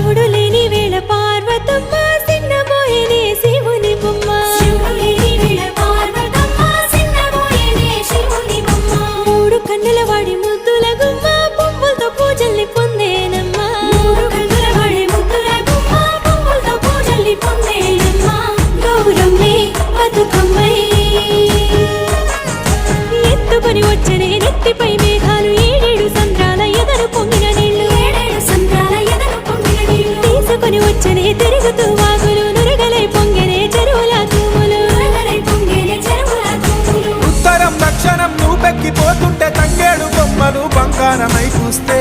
శివుడు లేని వేళ పార్వతమ్మ సిన్నబోయేనే శివుని బొమ్మ మూడు కన్నుల వాడి ముద్దుల గుమ్మ పువ్వులతో పూజల్ని పొందేనమ్మా గౌరమ్మే బతుకమ్మై ఎత్తుకొని వచ్చనే నెత్తిపై మేఘాలు ఏడేడు సంద్రాల ఎదరు పొంగిన నీళ్లు తీసుకొని వచ్చనే తిరుగుతూ వాగులు నురగలై పొంగెనే చెరువుల తూములు ఉత్తరం దక్షిణం నువ్వెక్కిపోతుంటే తంగేడు బొమ్మలు బంగారమై చూస్తే